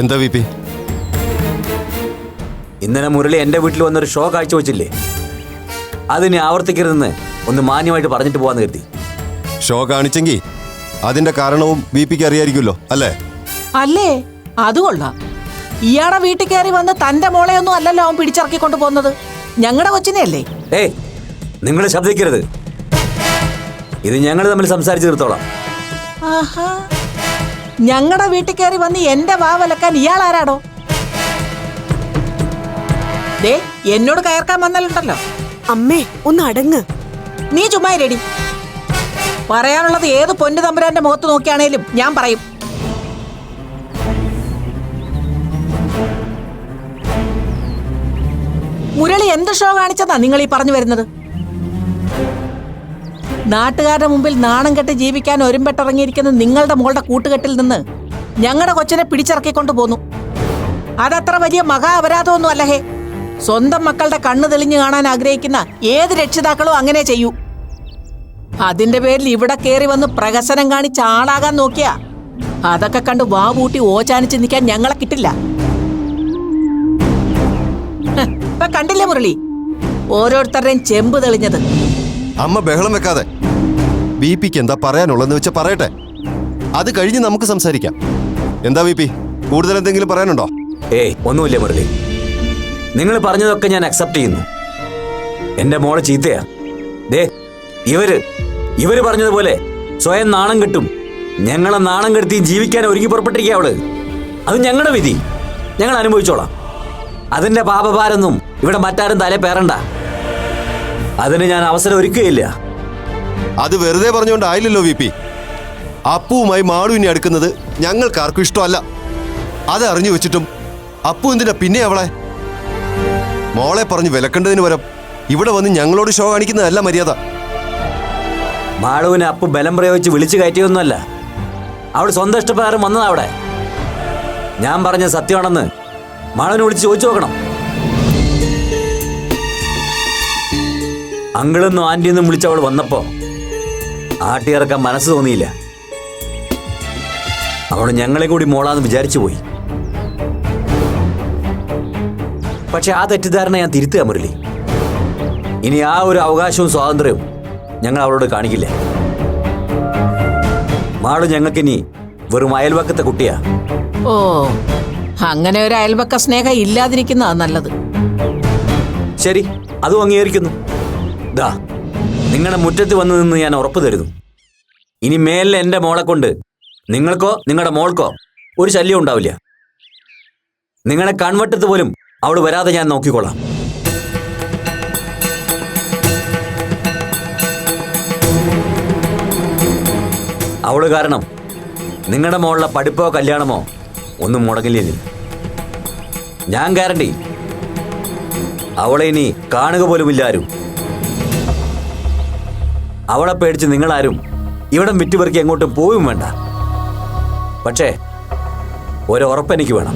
എന്താ V P? ഇന്നലെ മുരളി എന്റെ വീട്ടിൽ വന്നൊരു ഷോ കാഴ്ചവെച്ചില്ലേ, അതിനെ ആവർത്തിക്കരുതെന്ന് ഒന്ന് മാന്യമായിട്ട് പറഞ്ഞിട്ട് പോവാന്ന് കരുതി. ഷോ കാണിച്ചെങ്കിൽ അതിന്റെ കാരണവും വി പിക്ക് അറിയായിരിക്കുമല്ലോ അല്ലേ? അല്ലേ, അത് കൊള്ളാം. ഇയാളെ വീട്ടിൽ കയറി വന്ന് തന്റെ മോളെയൊന്നും അല്ലല്ലോ അവൻ പിടിച്ചിറക്കിക്കൊണ്ട് പോകുന്നത്, ഞങ്ങളുടെ കൊച്ചിനെയല്ലേ. ഏയ്, നിങ്ങൾ ശബ്ദിക്കരുത്. ഇത് ഞങ്ങൾ തമ്മിൽ സംസാരിച്ചു തീർത്തോളാം. ആഹാ, ഞങ്ങളുടെ വീട്ടിൽ കയറി വന്ന് എന്റെ വാവലക്കാൻ ഇയാൾ ആരാടോ? ദേ, എന്നോട് കയർക്കാൻ വന്നാലുണ്ടല്ലോ. അമ്മേ ഒന്ന് അടങ്ങ്. നീ ചുമ്മാ ഇരടി. പറയാനുള്ളത് ഏത് പൊന്നു തമ്പുരാന്റെ മുഖത്ത് നോക്കിയാണേലും ഞാൻ പറയും. മുരളി എന്ത് ഷോ കാണിച്ചതാ നിങ്ങൾ ഈ പറഞ്ഞു വരുന്നത്? നാട്ടുകാരുടെ മുമ്പിൽ നാണം കെട്ട് ജീവിക്കാൻ ഒരുമ്പെട്ടിറങ്ങിയിരിക്കുന്ന നിങ്ങളുടെ മോളുടെ കൂട്ടുകെട്ടിൽ നിന്ന് ഞങ്ങളുടെ കൊച്ചിനെ പിടിച്ചിറക്കിക്കൊണ്ട് പോന്നു. അതത്ര വലിയ മഹാ അപരാധമൊന്നും അല്ല ഹേ. സ്വന്തം മക്കളുടെ കണ്ണ് തെളിഞ്ഞു കാണാൻ ആഗ്രഹിക്കുന്ന ഏത് രക്ഷിതാക്കളും അങ്ങനെ ചെയ്യൂ. അതിന്റെ പേരിൽ ഇവിടെ കയറി വന്ന് പ്രഹസനം കാണിച്ച് ആളാകാൻ നോക്കിയാ അതൊക്കെ കണ്ട് വാ പൂട്ടി ഓച്ചാനിച്ച് നിൽക്കാൻ ഞങ്ങളെ കിട്ടില്ല. ഇപ്പൊ കണ്ടില്ലേ മുരളി, ഓരോരുത്തരുടെയും ചെമ്പ് തെളിഞ്ഞത്. അമ്മ ബഹളം വെക്കാതെ. വി പിക്ക് എന്താ പറയാനുള്ളതെന്ന് വെച്ചാൽ പറയട്ടെ, അത് കഴിഞ്ഞ് നമുക്ക് സംസാരിക്കാം. എന്താ വി പി, കൂടുതൽ എന്തെങ്കിലും പറയാനുണ്ടോ? ഏയ്, ഒന്നുമില്ല മുരളി. നിങ്ങൾ പറഞ്ഞതൊക്കെ ഞാൻ അക്സെപ്റ്റ് ചെയ്യുന്നു. എന്റെ മോളെ ചീത്തയാ. ദേ, ഇവര് പറഞ്ഞതുപോലെ സ്വയം നാണം കെട്ടും ഞങ്ങളെ നാണം കെടുത്തി ജീവിക്കാൻ ഒരുങ്ങി പുറപ്പെട്ടിരിക്കുക അവള്. അത് ഞങ്ങളുടെ വിധി, ഞങ്ങൾ അനുഭവിച്ചോളാം. അതിന്റെ പാപഭാരൊന്നും ഇവിടെ മറ്റാരും തലേ പേറണ്ട. അതിന് ഞാൻ അവസരം ഒരുക്കുകയില്ല. അത് വെറുതെ പറഞ്ഞുകൊണ്ടായില്ലല്ലോ വി പി. അപ്പുവുമായി മാളുവിനെ അടുക്കുന്നത് ഞങ്ങൾക്കാർക്കും ഇഷ്ടമല്ല. അത് അറിഞ്ഞു വെച്ചിട്ടും അപ്പു എന്തിനാ പിന്നെ അവളെ? മോളെ പറഞ്ഞു വിലക്കേണ്ടതിന് പകരം ഇവിടെ വന്ന് ഞങ്ങളോട് ഷോ കാണിക്കുന്നതല്ല മര്യാദ. മാളുവിനെ അപ്പു ബലം പ്രയോഗിച്ച് വിളിച്ചു കയറ്റിയൊന്നുമല്ല. അവൾ സ്വന്തം ഇഷ്ടപ്രകാരം വന്നതാ അവിടെ. ഞാൻ പറഞ്ഞ സത്യമാണെന്ന് മാളുവിനെ വിളിച്ച് ചോദിച്ചു നോക്കണം. അങ്കിളെന്നും ആന്റിയെന്നും വിളിച്ച് അവൾ വന്നപ്പോ ആട്ടിയിറക്കാൻ മനസ്സ് തോന്നിയില്ല. അവൾ ഞങ്ങളെ കൂടി മോളാന്ന് വിചാരിച്ചു പോയി. പക്ഷെ ആ തെറ്റിദ്ധാരണ ഞാൻ തിരുത്തുക മുരളി. ഇനി ആ ഒരു അവകാശവും സ്വാതന്ത്ര്യവും ഞങ്ങൾ അവളോട് കാണിക്കില്ല. മാളു ഞങ്ങൾക്കിനി വെറും അയൽവക്കത്തെ കുട്ടിയാ. ഓ, അങ്ങനെ ഒരു അയൽവക്ക സ്നേഹം ഇല്ലാതിരിക്കുന്നതാ നല്ലത്. ശരി, അതും അംഗീകരിക്കുന്നു. ദാ, നിങ്ങളുടെ മുറ്റത്ത് വന്നു നിന്ന് ഞാൻ ഉറപ്പ് തരുന്നു, ഇനി മേലിൽ എൻ്റെ മോളെ കൊണ്ട് നിങ്ങൾക്കോ നിങ്ങളുടെ മോൾക്കോ ഒരു ശല്യം ഉണ്ടാവില്ല. നിങ്ങളെ കൺവട്ടത്ത് പോലും അവൾ വരാതെ ഞാൻ നോക്കിക്കോളാം. അവള് കാരണം നിങ്ങളുടെ മോളുടെ പഠിപ്പോ കല്യാണമോ ഒന്നും മുടങ്ങില്ല. ഞാൻ ഗ്യാരണ്ടി, അവളെ ഇനി കാണുക പോലുമില്ല ആരും. അവളെ പേടിച്ച് നിങ്ങളാരും ഇവിടം വിറ്റുപെറുക്കി എങ്ങോട്ടും പോവും വേണ്ട. പക്ഷേ ഒരുറപ്പെനിക്ക് വേണം.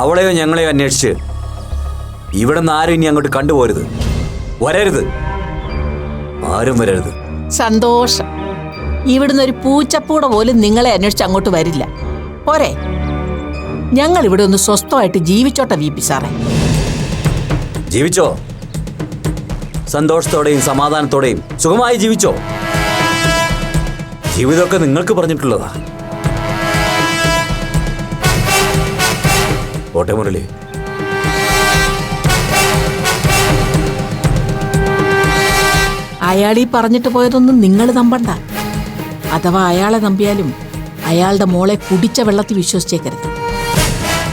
അവളെയോ ഞങ്ങളെയോ അന്വേഷിച്ച് ഇവിടെ നിന്ന് ആരും ഇനി അങ്ങോട്ട് കണ്ടുപോരുത്. വരരുത്, ആരും വരരുത്. സന്തോഷം. ഇവിടുന്ന് ഒരു പൂച്ചപ്പൂട പോലും നിങ്ങളെ അന്വേഷിച്ച് അങ്ങോട്ട് വരില്ല. പോരെ, ഞങ്ങൾ ഇവിടെ ഒന്ന് സ്വസ്ഥമായിട്ട് ജീവിച്ചോട്ടെ വി പി സാറേ. ജീവിച്ചോ, സന്തോഷത്തോടെയും സമാധാനത്തോടെയും സുഖമായി ജീവിച്ചോ. ജീവിതമൊക്കെ നിങ്ങൾക്ക് പറഞ്ഞിട്ടുള്ളതാ. ഓട്ടെ മുരളി. അയാളീ പറഞ്ഞിട്ട് പോയതൊന്നും നിങ്ങൾ നമ്പണ്ട. അഥവാ അയാളെ നമ്പിയാലും അയാളുടെ മോളെ കുടിച്ച വെള്ളത്തിൽ വിശ്വസിച്ചേക്കരുത്.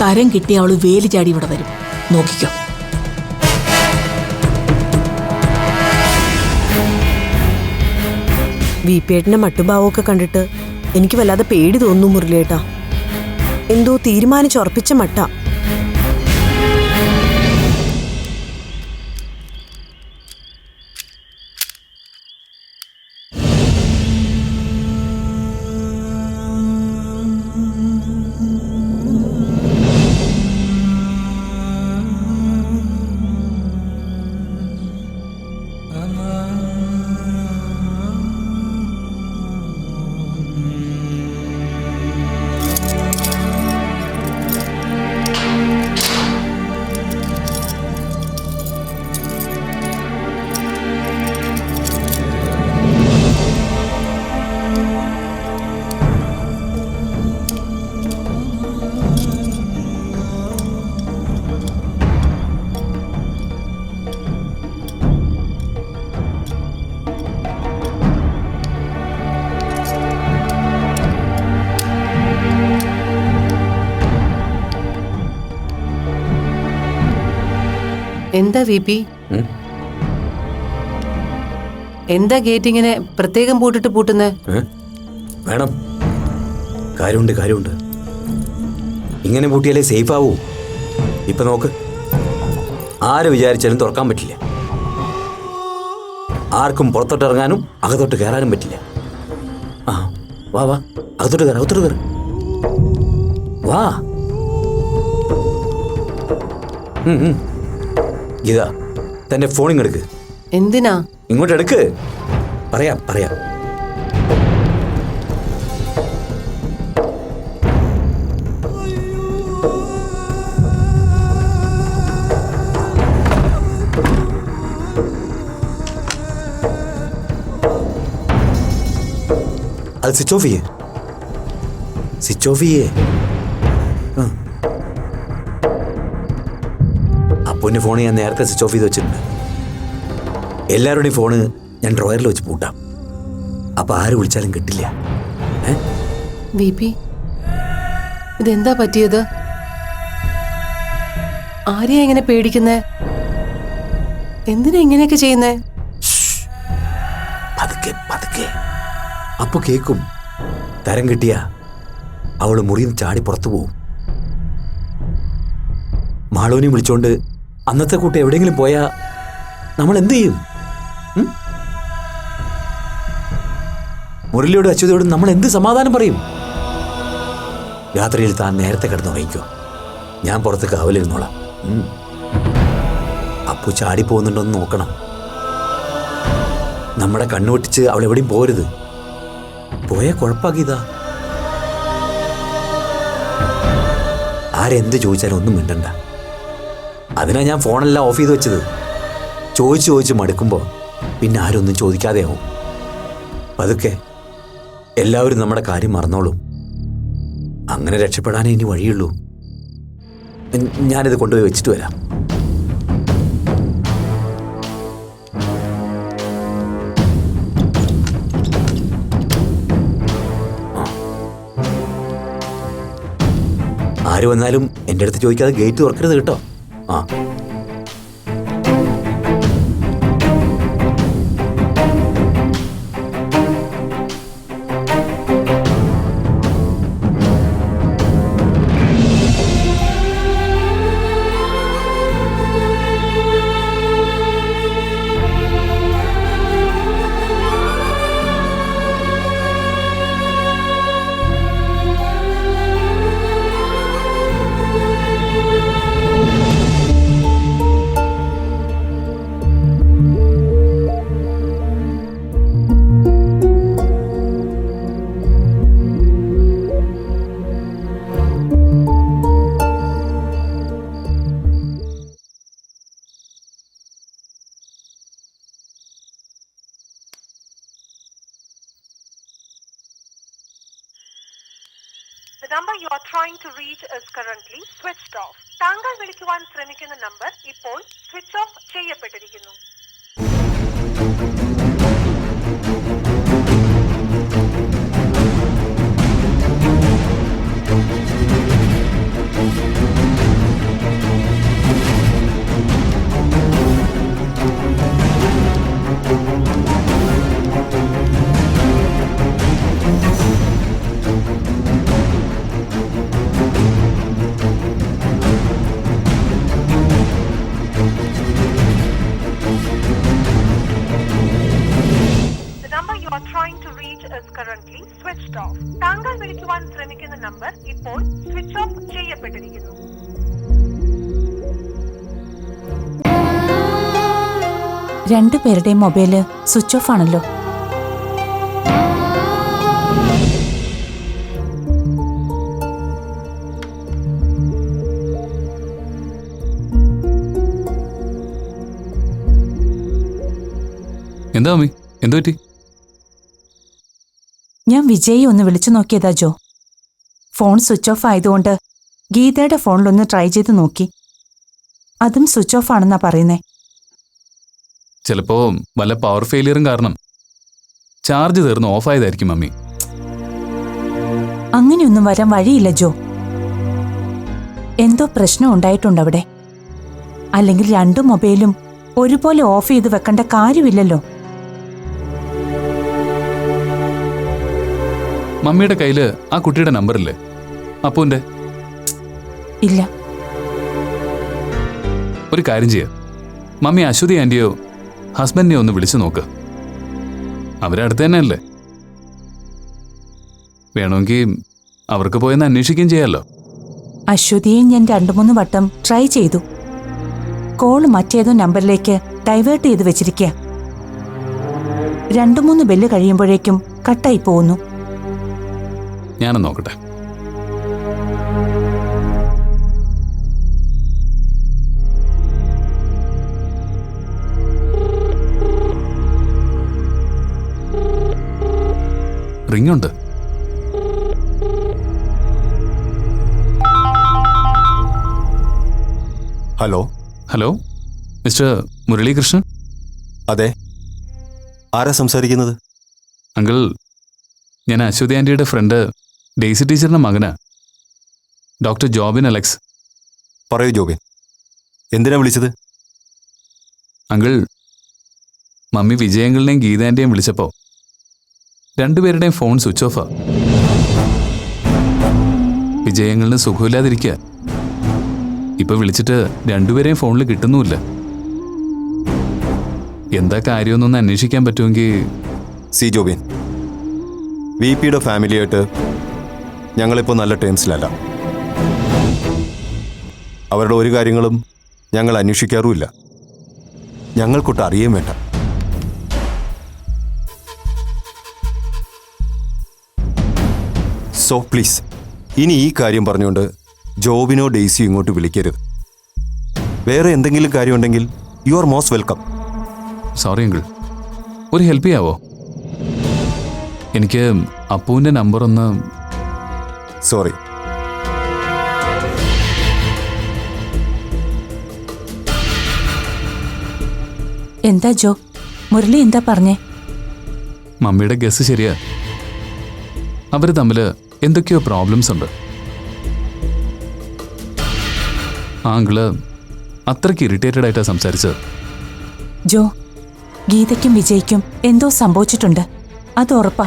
തരം കിട്ടി അവള് വേലി ചാടി ഇവിടെ വരും, നോക്കിക്കോ. വീപ്പേട്ടന്റെ മട്ടുഭാവമൊക്കെ കണ്ടിട്ട് എനിക്ക് വല്ലാതെ പേടി തോന്നുന്നു മുരളിയേട്ടാ. എന്തോ തീരുമാനിച്ചുറപ്പിച്ച മട്ട. എന്താ വി പി? എന്താ ഗേറ്റ് ഇങ്ങനെ പ്രത്യേകം പൂട്ടിട്ട് പൂട്ടുന്നേ? വേണം, കാര്യമുണ്ട്. ഇങ്ങനെ പൂട്ടിയാലേ സേഫ് ആവൂ. ഇപ്പൊ നോക്ക്, ആര് വിചാരിച്ചാലും തുറക്കാൻ പറ്റില്ല. ആർക്കും പുറത്തോട്ട് ഇറങ്ങാനും അകത്തോട്ട് കയറാനും പറ്റില്ല. ആ വാ വാ, അകത്തോട്ട് കയറ വാ. ഗീത, തന്റെ ഫോണിങ് എടുക്ക്. എന്തിനാ? ഇങ്ങോട്ട് എടുക്ക്. പറയാം. അത് സ്വിച്ച് ഓഫ് ചെയ്യേ. അപ്പൂന്റെ ഫോണ് ഞാൻ നേരത്തെ സ്വിച്ച് ഓഫ് ചെയ്ത് വെച്ചിട്ടുണ്ട്. എല്ലാവരുടെയും ഫോണ് ഞാൻ ഡ്രോയറിൽ വെച്ച് പൂട്ടാം. അപ്പൊ ആര് വിളിച്ചാലും കിട്ടില്ല. വി പി, ഇതെന്താ പറ്റിയത്? ആരെയാ ഇങ്ങനെ പേടിക്കുന്നേ? എന്തിനാ ഇങ്ങനെയൊക്കെ ചെയ്യുന്നേ? പതുക്കെ. അപ്പൊ കേക്കും. തരം കിട്ടിയ അവള് മുറിയിൽ ചാടി പുറത്തു പോവും. മാളൂനെയും വിളിച്ചോണ്ട് അന്നത്തെ കൂട്ട് എവിടെയെങ്കിലും പോയാ നമ്മൾ എന്ത് ചെയ്യും? മുരളിയോടും അച്യുതയോടും നമ്മൾ എന്ത് സമാധാനം പറയും? രാത്രിയിൽ താൻ നേരത്തെ കിടന്നുറങ്ങിക്കോ, ഞാൻ പുറത്ത് കാവലിരുന്നോളാം. അപ്പു ചാടി പോകുന്നുണ്ടോന്ന് നോക്കണം. നമ്മുടെ കണ്ണുവെട്ടിച്ച് അവളെവിടെയും പോരുത്. പോയാ കുഴപ്പാക്കിയതാ. ആരെന്ത് ചോദിച്ചാലും ഒന്നും മിണ്ടണ്ട. അതിനാ ഞാൻ ഫോണെല്ലാം ഓഫ് ചെയ്ത് വെച്ചത്. ചോദിച്ച് മടുക്കുമ്പോൾ പിന്നെ ആരൊന്നും ചോദിക്കാതെ ആവും. പതുക്കെ എല്ലാവരും നമ്മുടെ കാര്യം മറന്നോളും. അങ്ങനെ രക്ഷപ്പെടാനേ ഇനി വഴിയുള്ളൂ. ഞാനിത് കൊണ്ടുപോയി വെച്ചിട്ട് വരാം. ആര് വന്നാലും എൻ്റെ അടുത്ത് ചോദിക്കാതെ ഗേറ്റ് തുറക്കരുത് കേട്ടോ. ആ The number you are trying to reach is currently switched off. താങ്കൾ വിളിക്കുവാൻ ശ്രമിക്കുന്ന നമ്പർ ഇപ്പോൾ സ്വിച്ച് ഓഫ് ചെയ്യപ്പെട്ടിരിക്കുന്നു. Currently switched off. താങ്കൾ വിളിക്കുവാൻ ശ്രമിക്കുന്ന നമ്പർ ഇപ്പോൾ സ്വിച്ച് ഓഫ് ചെയ്യപ്പെട്ടിരിക്കുന്നു. രണ്ടുപേരുടെയും മൊബൈല് സ്വിച്ച് ഓഫ് ആണല്ലോ. എന്താ മമ്മി, എന്തു പറ്റി? ഞാൻ വിജയി ഒന്ന് വിളിച്ചു നോക്കിയതാ ജോ. ഫോൺ സ്വിച്ച് ഓഫ് ആയതുകൊണ്ട് ഗീതയുടെ ഫോണിലൊന്ന് ട്രൈ ചെയ്ത് നോക്കി. അതും സ്വിച്ച് ഓഫ് ആണെന്നാ പറയുന്നേ. ചിലപ്പോ വല്ല പവർ ഫെയിലിയറും കാരണം ചാർജ് തീർന്ന് ഓഫ് ആയതായിരിക്കും മമ്മി. അങ്ങനെയൊന്നും വരാൻ വഴിയില്ല ജോ. എന്തോ പ്രശ്നം ഉണ്ടായിട്ടുണ്ട് അവിടെ. അല്ലെങ്കിൽ രണ്ടു മൊബൈലും ഒരുപോലെ ഓഫ് ചെയ്ത് വെക്കേണ്ട കാര്യമില്ലല്ലോ. മമ്മിയുടെ കയ്യില് ആ കുട്ടിയുടെ നമ്പറില്ലേ, അപ്പുവിന്റെ? ഇല്ല. ഒരു കാര്യം ചെയ്യാം, മമ്മി അശ്വതി ആന്റിയോ ഹസ്ബൻഡിനെയോ ഒന്ന് വിളിച്ചു നോക്ക്. അവരടുത്ത് തന്നെ അല്ലേ, വേണമെങ്കിൽ അവർക്ക് പോയെന്ന് അന്വേഷിക്കുകയും ചെയ്യാമല്ലോ. അശ്വതിയെ ഞാൻ 2-3 വട്ടം ട്രൈ ചെയ്തു. കോള് മറ്റേതോ നമ്പറിലേക്ക് ഡൈവേർട്ട് ചെയ്ത് വെച്ചിരിക്കുക. 2-3 ബെല്ല് കഴിയുമ്പോഴേക്കും കട്ടായി പോകുന്നു. ഞാനൊന്ന് നോക്കട്ടെ. റിങ്ങുണ്ട്. ഹലോ. Hello, mister Muralikrishnan? അതെ, ആരാ സംസാരിക്കുന്നത്? അങ്കിൾ, ഞാൻ അശ്വതി ആന്റിയുടെ ഫ്രണ്ട് ഡെയ്സി ടീച്ചറിന്റെ മകനാ, ഡോക്ടർ ജോബിൻ അലക്സ്. പറയൂ ജോബിൻ, എന്തിനാ വിളിച്ചത്? അങ്കിൾ, മമ്മി വിജയങ്ങളിനെയും ഗീതാന്റെയും വിളിച്ചപ്പോ രണ്ടുപേരുടെയും ഫോൺ സ്വിച്ച് ഓഫാ. വിജയങ്ങളിന് സുഖമില്ലാതിരിക്കുക. ഇപ്പൊ വിളിച്ചിട്ട് രണ്ടുപേരെയും ഫോണിൽ കിട്ടുന്നുമില്ല. എന്താ കാര്യമൊന്നൊന്ന് അന്വേഷിക്കാൻ പറ്റുമെങ്കിൽ. സി ജോബിൻ, VPയുടെ ഫാമിലിയായിട്ട് ഞങ്ങളിപ്പോൾ നല്ല ടേംസിലല്ല. അവരുടെ ഒരു കാര്യങ്ങളും ഞങ്ങൾ അന്വേഷിക്കാറുമില്ല. ഞങ്ങൾക്കൊട്ട് അറിയാൻ വേണ്ട. സോ പ്ലീസ്, ഇനി ഈ കാര്യം പറഞ്ഞുകൊണ്ട് ജോബിനോ ഡെയ്സിയോ ഇങ്ങോട്ട് വിളിക്കരുത്. വേറെ എന്തെങ്കിലും കാര്യമുണ്ടെങ്കിൽ you are most welcome. Sorry uncle, ഒരു ഹെൽപ്പ് ചെയ്യാവോ? എനിക്ക് അപ്പുവിന്റെ നമ്പർ ഒന്ന്. സോറി. എന്താ ജോ, മുരളി എന്താ പറഞ്ഞേ? മമ്മിയുടെ ഗസ് ശരിയാ. അവര് തമ്മില് എന്തൊക്കെയോ പ്രോബ്ലംസ് ഉണ്ട്. ആ അങ്കിള് അത്രയ്ക്ക് ഇറിറ്റേറ്റഡ് ആയിട്ടാ സംസാരിച്ചത്. ജോ, ഗീതയ്ക്കും വിജയ്ക്കും എന്തോ സംഭവിച്ചിട്ടുണ്ട്, അത് ഉറപ്പാ.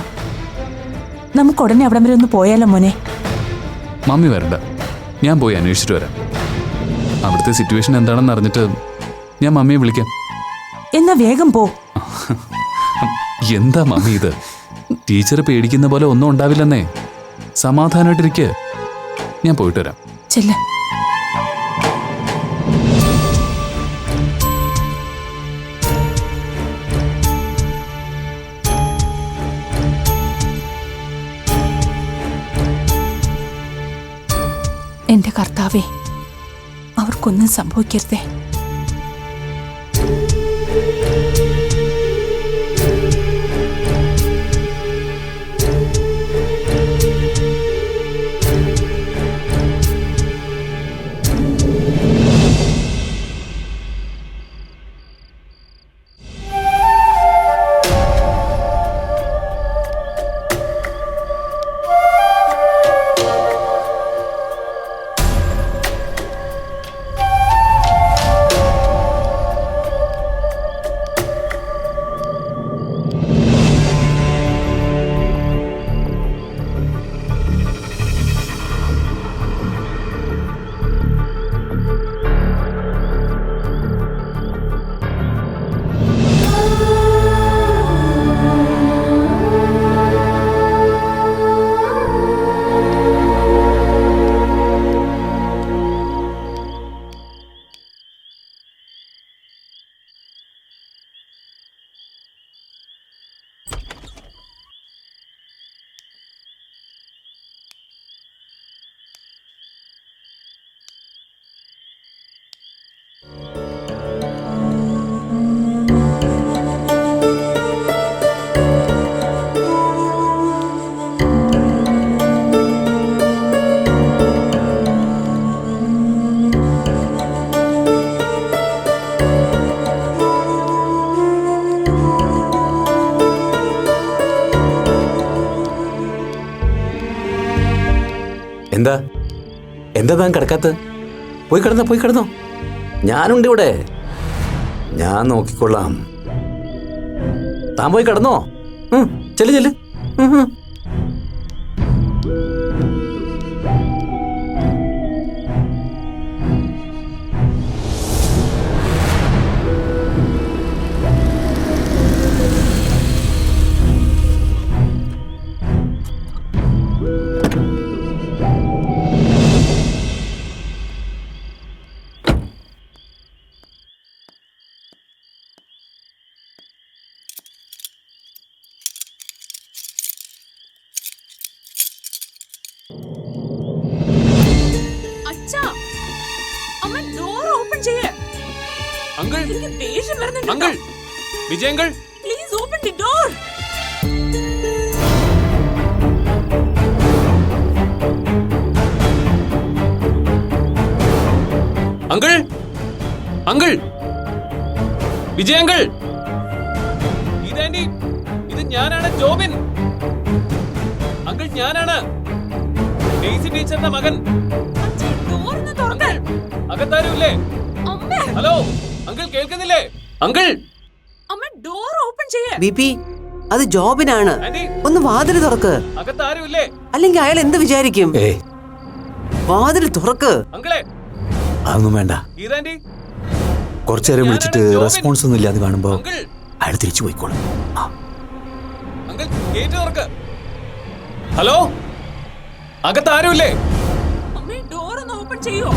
നമുക്ക് ഉടനെ അവിടം വരെ ഒന്ന് പോയാലോ മോനെ? മമ്മി വരണ്ട, ഞാൻ പോയി അന്വേഷിച്ചിട്ട് വരാം. അവിടുത്തെ സിറ്റുവേഷൻ എന്താണെന്ന് അറിഞ്ഞിട്ട് ഞാൻ മമ്മിയെ വിളിക്കാം. എന്നാ വേഗം പോ. എന്താ മമ്മി ഇത്? ടീച്ചർ പേടിക്കുന്ന പോലെ ഒന്നും ഉണ്ടാവില്ലെന്നേ. സമാധാനമായിട്ടിരിക്കുക. ഞാൻ പോയിട്ട് വരാം. ചെല്ല. എന്റെ കർത്താവേ, അവർക്കൊന്നും സംഭവിക്കരുതേ. എന്താ എന്താ താൻ കിടക്കാത്ത? പോയി കിടന്നോ. ഞാനുണ്ട് ഇവിടെ, ഞാൻ നോക്കിക്കൊള്ളാം. താൻ പോയി കിടന്നോ? ചെല്ല് ചെല്ല്. Uncle, uncle, Vijay uncle, please open the door. Uncle, uncle, Vijay uncle, ഇതാൻഡി, ഇത് ഞാനാണ് ജോബിൻ. അങ്കിൾ, ഞാനാണ് ഡെയ്സി ടീച്ചറിന്റെ മകൻ. അങ്കിൾ, അകത്താരുമില്ലേ? ഹലോ അങ്കിൾ, കേൾക്കുന്നില്ലേ? അങ്കിൾ, ഡോർ ഓപ്പൺ ചെയ്യേ. ബിപി, അത് ജോബിനാണ്. ആന്റി, ഒന്ന് വാതിൽ തുറക്ക്, അകത്താരുമില്ലേ? അല്ലെങ്കിൽ അയാൾ എന്ത് വിചാരിക്കും? വാതിൽ തുറക്ക്. അങ്കിളെ, അതൊന്നും വേണ്ട. ഇതാൻഡി, കുറച്ചു നേരം വിളിച്ചിട്ട് റെസ്പോൺസ് ഒന്നും ഇല്ലാതെ കാണുമ്പോ അങ്കിൾ, അയാൾ തിരിച്ചു പോയിക്കോളും. അങ്കിൾ, ഗേറ്റ് തുറക്ക്. ഹലോ, അകത്താരുമില്ലേ? ഡോർ ഒന്ന് ഓപ്പൺ ചെയ്യോ.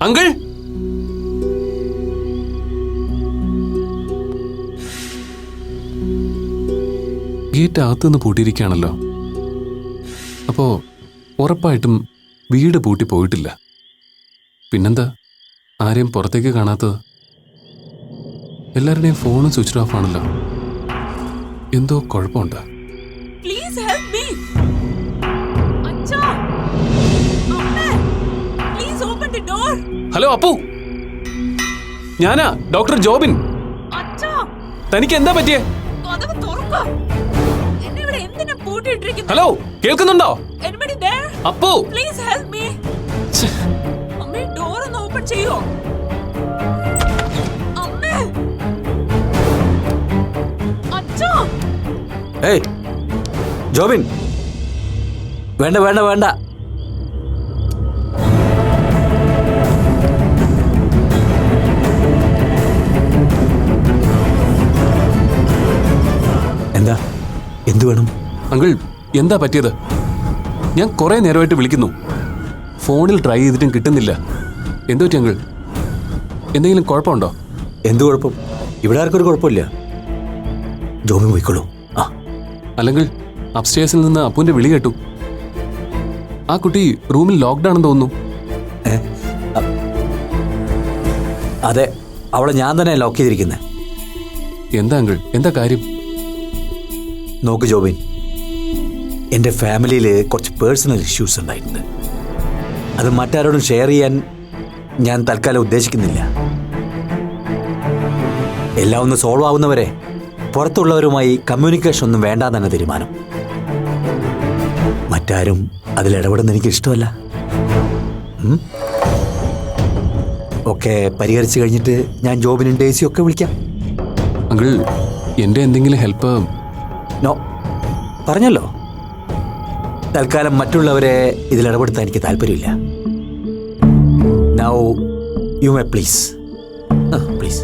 അങ്കിൾ, ഗേറ്റ് അകത്തുനിന്ന് പൂട്ടിയിരിക്കുകയാണല്ലോ. അപ്പോ ഉറപ്പായിട്ടും വീട് പൂട്ടി പോയിട്ടില്ല. പിന്നെന്താ ആരെയും പുറത്തേക്ക് കാണാത്തത്? എല്ലാവരുടെയും ഫോണും സ്വിച്ച് ഓഫ് ആണല്ലോ. എന്തോ കുഴപ്പമുണ്ട്. Please help me. Please open the door. Hello Appu, ഞാനാ ഡോക്ടർ ജോബിൻ. തനിക്ക് എന്താ പറ്റിയേ? ഹലോ, കേൾക്കുന്നുണ്ടോ? Appu, please help me. അമ്മേ, ഡോർ ഒന്ന് ഓപ്പൺ ചെയ്യോ. അമ്മേ, അച്ഛാ. ഏയ് ജോബിൻ, വേണ്ട വേണ്ട വേണ്ട. എന്താ, എന്തു വേണം? അങ്കിൾ, എന്താ പറ്റിയത്? ഞാൻ കുറെ നേരമായിട്ട് വിളിക്കുന്നു, ഫോണിൽ ട്രൈ ചെയ്തിട്ടും കിട്ടുന്നില്ല. എന്തു പറ്റി അങ്കിൾ? എന്തെങ്കിലും കുഴപ്പമുണ്ടോ? എന്ത് കുഴപ്പം? ഇവിടെ ആർക്കൊരു കുഴപ്പമില്ല. ജോബിൻ പോയിക്കോളൂ. അല്ലെങ്കിൽ അപ്സ്റ്റേഴ്സിൽ നിന്ന് അപ്പുവിന്റെ വിളി കേട്ടു. ആ കുട്ടി റൂമിൽ ലോക്ക്ഡ് ആണെന്ന് തോന്നുന്നു. അതെ, അവളെ ഞാൻ തന്നെ ലോക്ക് ചെയ്തിരിക്കുന്നത്. എന്താ അങ്കിൾ, എന്താ കാര്യം? നോക്ക് ജോബിൻ, എൻ്റെ ഫാമിലിയിൽ കുറച്ച് പേഴ്സണൽ ഇഷ്യൂസ് ഉണ്ടായിട്ടുണ്ട്. അത് മറ്റാരോടും ഷെയർ ചെയ്യാൻ ഞാൻ തൽക്കാലം ഉദ്ദേശിക്കുന്നില്ല. എല്ലാം ഒന്ന് സോൾവ് ആവുന്നവരെ പുറത്തുള്ളവരുമായി കമ്മ്യൂണിക്കേഷൻ ഒന്നും വേണ്ടാന്ന് തന്നെ തീരുമാനം. മറ്റാരും അതിലിടപെടുന്ന എനിക്ക് ഇഷ്ടമല്ല. ഒക്കെ പരിഹരിച്ചു കഴിഞ്ഞിട്ട് ഞാൻ ജോബിനും ഡേസിയും ഒക്കെ വിളിക്കാം. അങ്കിൾ, എൻ്റെ എന്തെങ്കിലും ഹെൽപ്പ്? നോ, പറഞ്ഞല്ലോ, തൽക്കാലം മറ്റുള്ളവരെ ഇതിലിടപെടുത്താൻ എനിക്ക് താല്പര്യമില്ല. Now you may please, please.